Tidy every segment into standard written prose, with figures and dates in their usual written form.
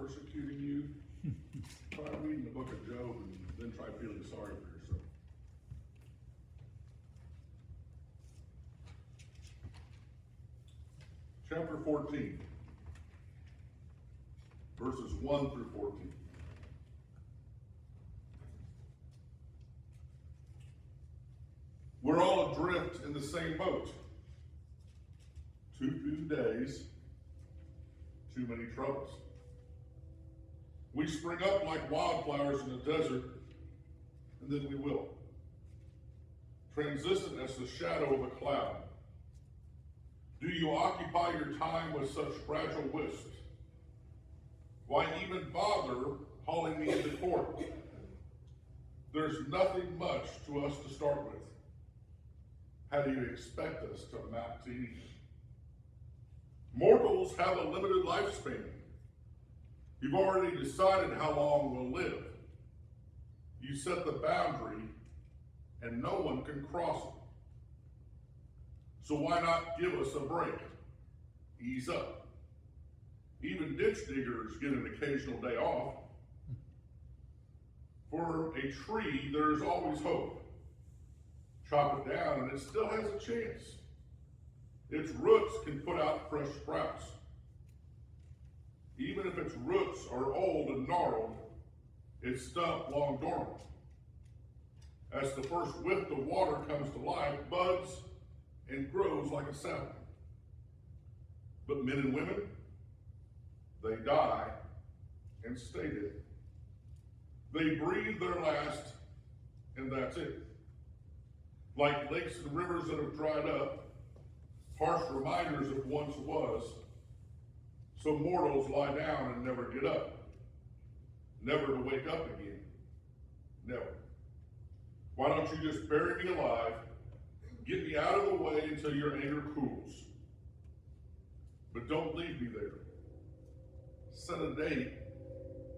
persecuting you, try reading the book of Job and then try feeling sorry for yourself. Chapter 14, verses 1 through 14. We're all adrift in the same boat. Too few days, too many troubles. We spring up like wildflowers in the desert, and then we will. Transient as the shadow of a cloud. Do you occupy your time with such fragile wisps? Why even bother hauling me into court? There's nothing much to us to start with. How do you expect us to amount to anything? Mortals have a limited lifespan. You've already decided how long we'll live. You set the boundary, and no one can cross it. So why not give us a break? Ease up. Even ditch diggers get an occasional day off. For a tree, there's always hope. Chop it down and it still has a chance. Its roots can put out fresh sprouts. Even if its roots are old and gnarled, its stump long dormant. As the first whiff of water comes to life, buds and grows like a sapling. But men and women, they die and stay dead. They breathe their last, and that's it. Like lakes and rivers that have dried up, harsh reminders of once was, so mortals lie down and never get up, never to wake up again, never. Why don't you just bury me alive, get me out of the way until your anger cools, but don't leave me there. Set a date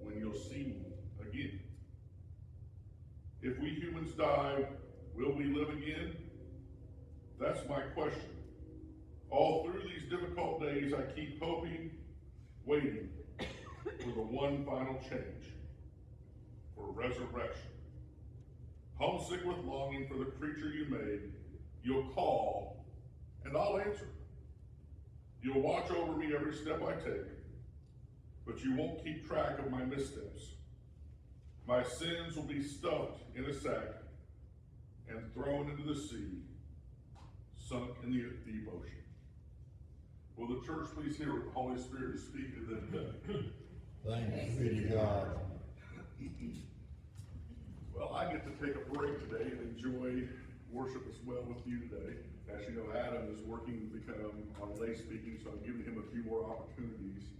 when you'll see me again. If we humans die, will we live again? That's my question. All through these difficult days, I keep hoping, waiting for the one final change, for resurrection. Homesick with longing for the creature you made, you'll call, and I'll answer. You'll watch over me every step I take, but you won't keep track of my missteps. My sins will be stuffed in a sack and thrown into the sea, sunk in the deep ocean. Will the church please hear what the Holy Spirit is speaking to them today? Thanks be to God. Well, I get to take a break today and enjoy worship as well with you today. As you know, Adam is working to become on lay speaking, so I'm giving him a few more opportunities,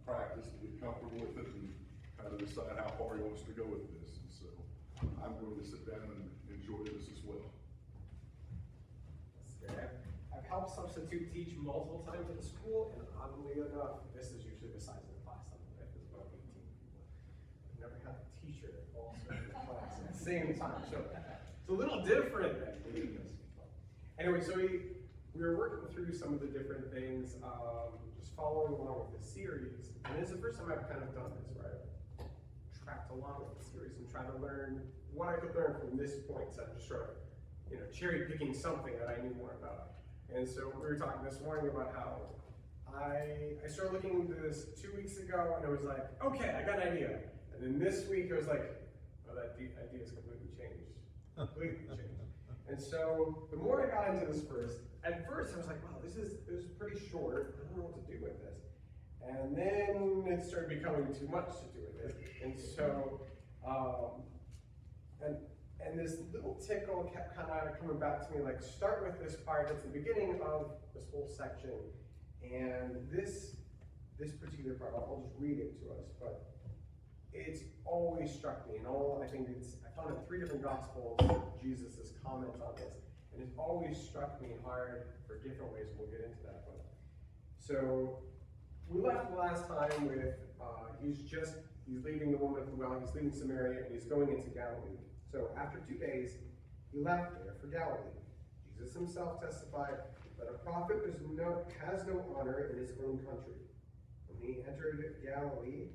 practice to get comfortable with it and kind of decide how far he wants to go with this. And so I'm going to sit down and enjoy this as well. I've helped substitute teach multiple times at the school, and oddly enough, this is usually the size of the class I'm with, is about 18 people. I've never had a teacher also in the class at the same time, so it's a little different than this. Anyway, so we were working through some of the different things, just following along with the series, and it's the first time I've kind of done this, where I've tracked along with the series and tried to learn what I could learn from this point, instead of just sort of, cherry picking something that I knew more about. And so we were talking this morning about how I started looking into this 2 weeks ago, and it was like, okay, I got an idea. And then this week it was like, oh, that idea is completely changed. Completely changed. And so the more I got into this at first I was like, wow, this is pretty short. I don't know what to do with this. And then it started becoming too much to do with it. And so, and this little tickle kept kind of coming back to me, like, start with this part that's the beginning of this whole section. And this particular part, I'll just read it to us, but it's always struck me, and I found in 3 different Gospels, Jesus' comments on this, and it's always struck me hard for different ways, and we'll get into that. But so we left last time with, he's leaving the woman at the well, he's leaving Samaria, and he's going into Galilee. So after 2 days, he left there for Galilee. Jesus himself testified that a prophet has no honor in his own country. From and he entered Galilee.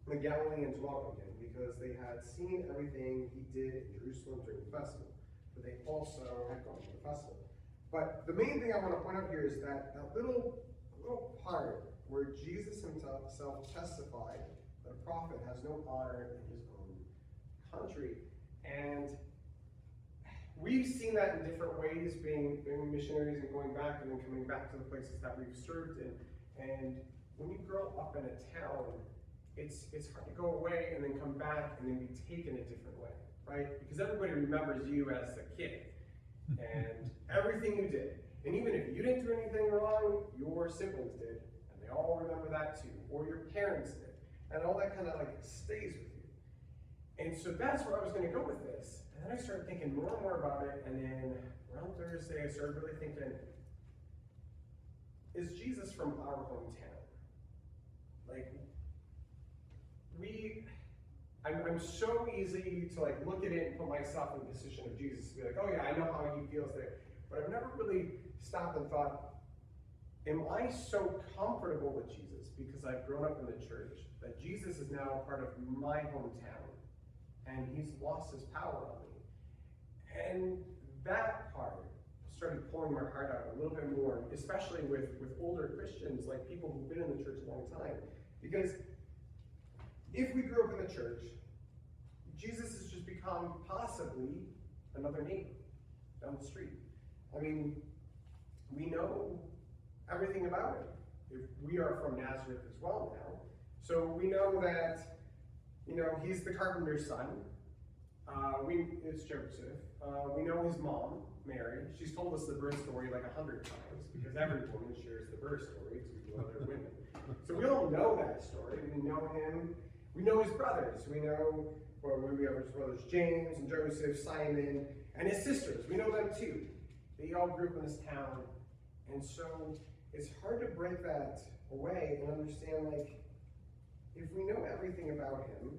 The Galileans welcomed him because they had seen everything he did in Jerusalem during the festival, but they also had gone to the festival. But the main thing I want to point out here is that little part where Jesus himself testified that a prophet has no honor in his own country. And we've seen that in different ways, being missionaries and going back and then coming back to the places that we've served in. And when you grow up in a town, it's hard to go away and then come back and then be taken a different way, right? Because everybody remembers you as the kid and everything you did. And even if you didn't do anything wrong, your siblings did, and they all remember that too, or your parents did, and all that kind of like stays with you. And so that's where I was going to go with this. And then I started thinking more and more about it, and then around Thursday I started really thinking, is Jesus from our hometown? Like, I'm so easy to like look at it and put myself in the position of Jesus, to be like, oh yeah, I know how he feels there. But I've never really stopped and thought, am I so comfortable with Jesus because I've grown up in the church that Jesus is now a part of my hometown and he's lost his power on me? And that part started pulling my heart out a little bit more, especially with older Christians, like people who've been in the church a long time. Because if we grew up in the church, Jesus has just become possibly another neighbor down the street. I mean, we know everything about him. If we are from Nazareth as well now. So we know that, he's the carpenter's son. It's Joseph. We know his mom, Mary. She's told us the birth story like 100 times because every woman shares the birth story to other women. So we all know that story. We know him. We know his brothers. We know, we have his brothers James and Joseph, Simon, and his sisters. We know them too. They all grew up in this town. And so it's hard to break that away and understand, like, if we know everything about him,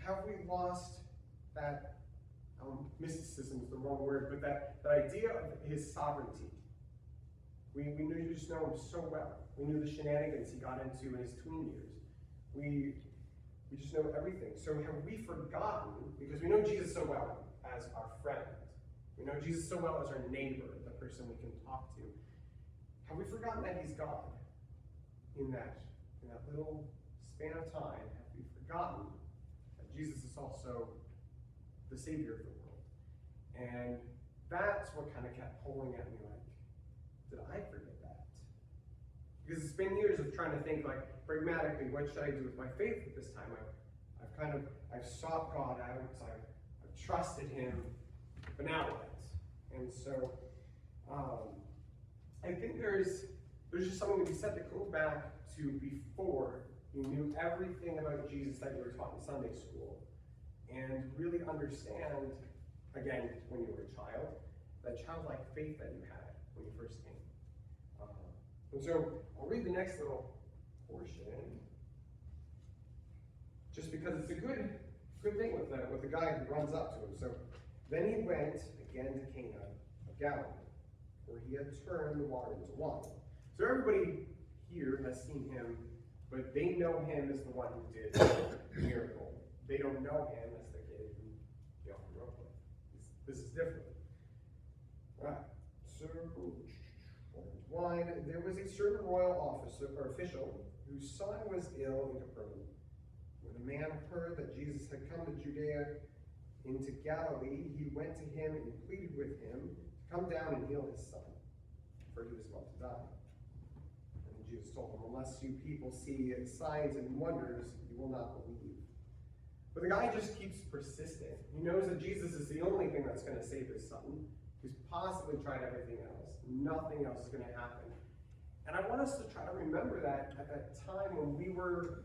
have we lost that, mysticism is the wrong word, but that idea of his sovereignty? We just know him so well. We knew the shenanigans he got into in his tween years. We just know everything. So have we forgotten, because we know Jesus so well as our friend, we know Jesus so well as our neighbor, the person we can talk to, have we forgotten that he's God in that little span of time? Have we forgotten that Jesus is also the Savior of the world? And that's what kind of kept pulling at me like, did I forget that? Because it's been years of trying to think like pragmatically, what should I do with my faith at this time? I've sought God out, I've trusted him, but now what? And so I think there's just something to be said that goes back to before you knew everything about Jesus that you were taught in Sunday school, and really understand, again, when you were a child, that childlike faith that you had when you first came. And so I'll read the next little portion, just because it's a good thing with the guy who runs up to him. So then he went again to Cana of Galilee, where he had turned the water into wine. So everybody here has seen him, but they know him as the one who did the miracle. They don't know him as the kid who they all grew up with. This is different. Right. So wine. There was a certain royal officer or official whose son was ill in Capernaum. When the man heard that Jesus had come to Judea into Galilee, he went to him and pleaded with him to come down and heal his son, for he was about to die. And Jesus told him, unless you people see signs and wonders, you will not believe. But the guy just keeps persisting. He knows that Jesus is the only thing that's going to save his son. He's possibly tried everything else. Nothing else is going to happen. And I want us to try to remember that at that time when we were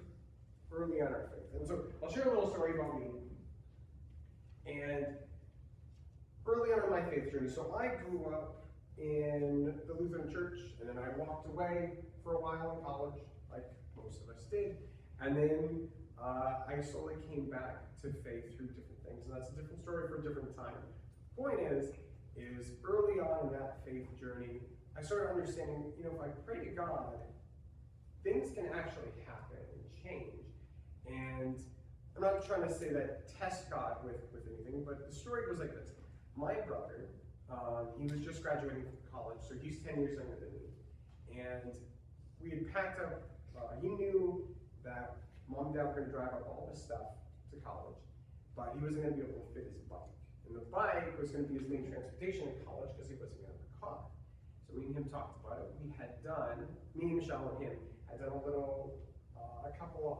early on our faith. And so I'll share a little story about me. And early on in my faith journey, so I grew up in the Lutheran church, and then I walked away for a while in college, like most of us did. And then I slowly came back to faith through different things. And that's a different story for a different time. Point is early on in that faith journey, I started understanding, if I pray to God, things can actually happen and change. And I'm not trying to say that test God with anything, but the story goes like this. My brother, he was just graduating from college, so he's 10 years younger than me. And we had packed up, he knew that mom and dad were going to drive up all this stuff to college, but he wasn't going to be able to fit his bike. And the bike was going to be his main transportation in college because he wasn't going to have a car. So me and him talked about it. We had done, me, Michelle, and him, had done a couple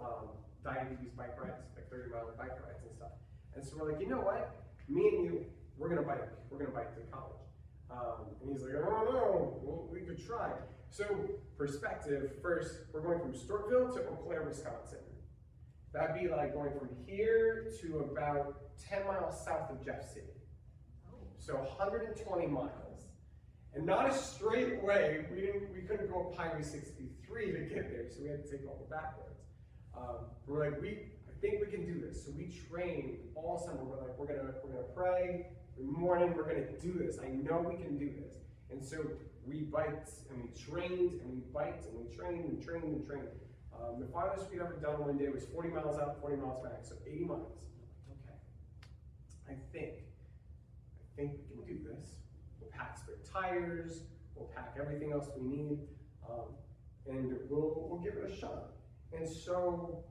diabetes bike rides, like 30-mile bike rides and stuff. And so we're like, you know what? Me and you, we're gonna bike to college. And he's like, oh no, well, we could try. So perspective, first, we're going from Stortville to Eau Claire, Wisconsin. That'd be like going from here to about 10 miles south of Jeff City. So 120 miles. And not a straight way. We couldn't go up Highway 63 to get there, so we had to take all the back roads. We're like, I think we can do this. So we trained all summer. We're like, we're gonna pray every morning. We're gonna do this. I know we can do this. And so we biked and we trained and we biked and we trained and trained and trained. The farthest we'd ever done one day was 40 miles out, 40 miles back, so 80 miles. Okay, I think we can do this. We'll pack spare tires. We'll pack everything else we need, and we'll give it a shot. And so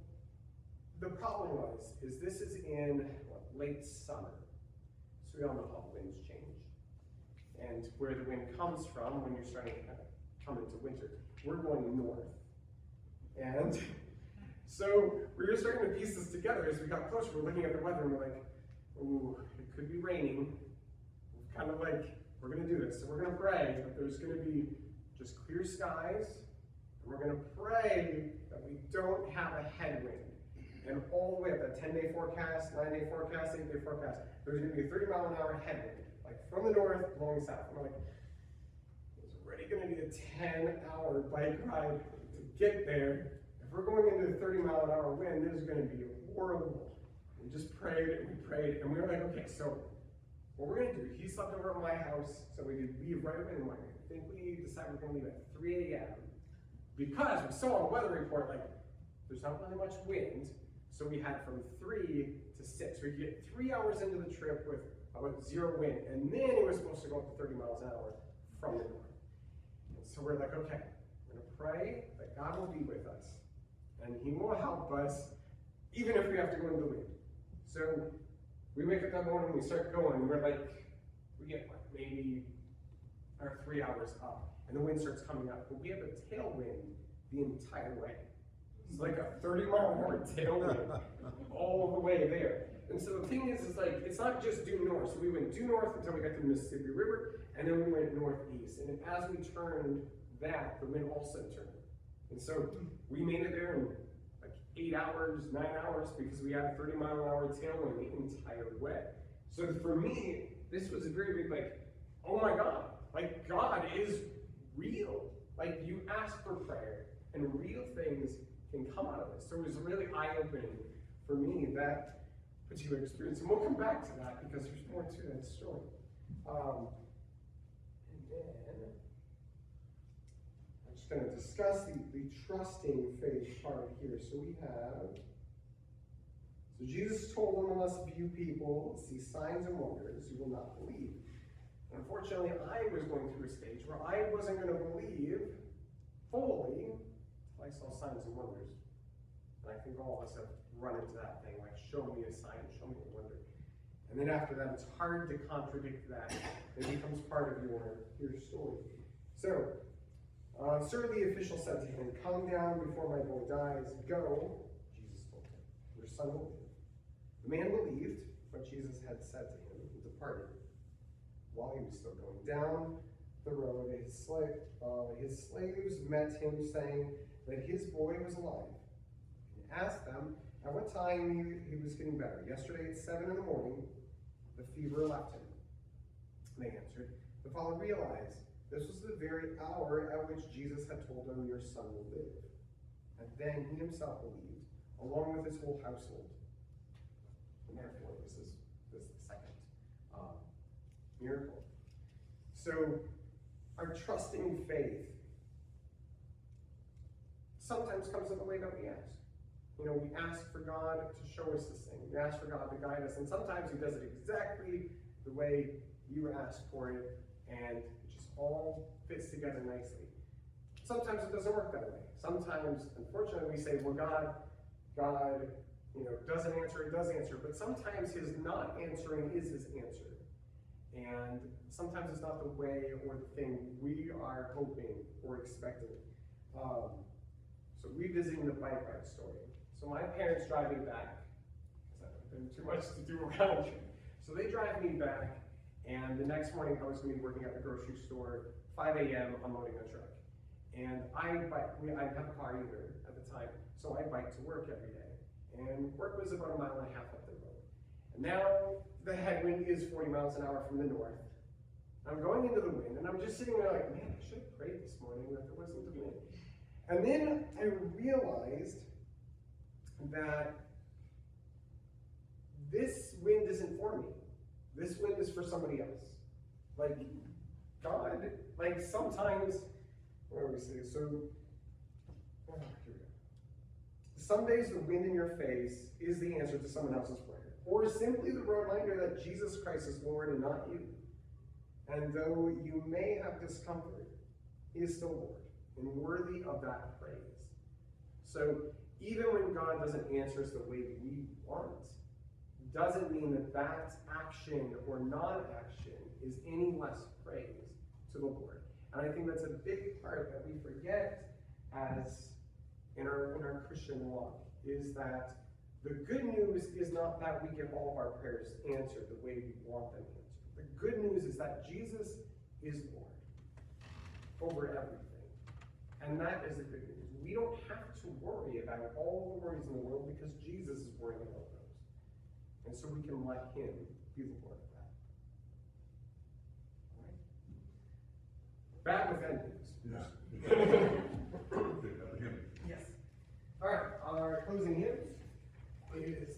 the problem is this is in late summer, so we all know how winds change, and where the wind comes from when you're starting to come into winter. We're going north, and so we were starting to piece this together as we got closer. We're looking at the weather and we're like, ooh, it could be raining. Kind of like, we're gonna do this. So we're gonna pray that there's gonna be just clear skies, and we're gonna pray that we don't have a headwind. And all the way up, that 10-day forecast, 9-day forecast, 8-day forecast, there's gonna be a 30-mile-an-hour headwind, like from the north blowing south. And we're like, it's already gonna be a 10-hour bike ride to get there. If we're going into a 30-mile-an-hour wind, this is gonna be horrible. We just prayed and we prayed, and we were like, okay, so what we're gonna do, he slept over at my house, so we could leave right away in the morning. I think we decided we're gonna leave at 3 a.m. because we saw on the weather report, like, there's not really much wind, so we had from 3 to 6. We could get 3 hours into the trip with about 0 wind, and then it was supposed to go up to 30 miles an hour from the north. And so we're like, okay, we're gonna pray that God will be with us, and he will help us, even if we have to go into the wind. So we wake up that morning, we start going, we're like, we get like maybe our 3 hours up, and the wind starts coming up, but we have a tailwind the entire way. It's like a 30-mile-an-hour tailwind all the way there. And so the thing is like, it's not just due north. So we went due north until we got to the Mississippi River, and then we went northeast. And as we turned that, the wind also turned. And so we made it there in like 8 hours, 9 hours, because we had a 30-mile-an-hour tailwind the entire way. So for me, this was a very big, like, oh my God, like God is real. Like you ask for prayer, and real things can come out of it. So it was really eye-opening for me, that particular experience. And we'll come back to that because there's more to that story. And then I'm just going to discuss the trusting faith part here. So we have, so Jesus told them, unless few people see signs and wonders, you will not believe. Unfortunately, I was going through a stage where I wasn't going to believe fully until I saw signs and wonders. And I think all of us have run into that thing, like, show me a sign, show me a wonder. And then after that, it's hard to contradict that. It becomes part of your story. So, sir, the official said to him, come down before my boy dies. Go, Jesus told him, your son will live. The man believed what Jesus had said to him and departed. While he was still going down the road, his slaves met him, saying that his boy was alive. He asked them at what time he was getting better. Yesterday at 7 in the morning, the fever left him. They answered. The father realized this was the very hour at which Jesus had told him, your son will live. And then he himself believed, along with his whole household. And therefore, this is the second miracle. So our trusting faith sometimes comes in the way that we ask. You know, we ask for God to show us this thing. We ask for God to guide us, and sometimes He does it exactly the way you ask for it, and it just all fits together nicely. Sometimes it doesn't work that way. Sometimes, unfortunately, we say, well, God, doesn't answer, it does answer, but sometimes His not answering is His answer. And sometimes it's not the way or the thing we are hoping or expecting. So revisiting the bike ride story. So my parents drive me back, because I've been too much to do around here. So they drive me back, and the next morning I was going to be working at the grocery store, 5 a.m. unloading a truck. And I didn't have a car either at the time, so I biked to work every day. And work was about 1.5 miles up the road. And now the headwind is 40 miles an hour from the north. I'm going into the wind, and I'm just sitting there like, man, I should have prayed this morning that there wasn't the wind. And then I realized that this wind isn't for me. This wind is for somebody else. Like, God, like sometimes, where do we say? So, here we go. Some days the wind in your face is the answer to someone else's prayer, or simply the reminder that Jesus Christ is Lord and not you. And though you may have discomfort, He is still Lord and worthy of that praise. So even when God doesn't answer us the way we want, doesn't mean that that action or non-action is any less praise to the Lord. And I think that's a big part that we forget as in our Christian walk, is that the good news is not that we get all of our prayers answered the way we want them answered. The good news is that Jesus is Lord over everything. And that is the good news. We don't have to worry about all the worries in the world because Jesus is worrying about those. And so we can let Him be the Lord of that. All right? Bad with endings. Yes. All right, our closing hymn is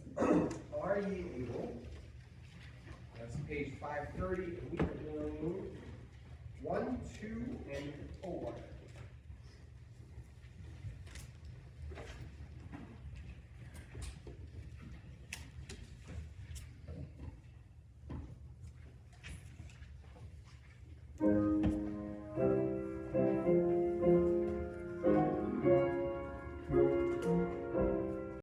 Are Ye Able? That's page 530.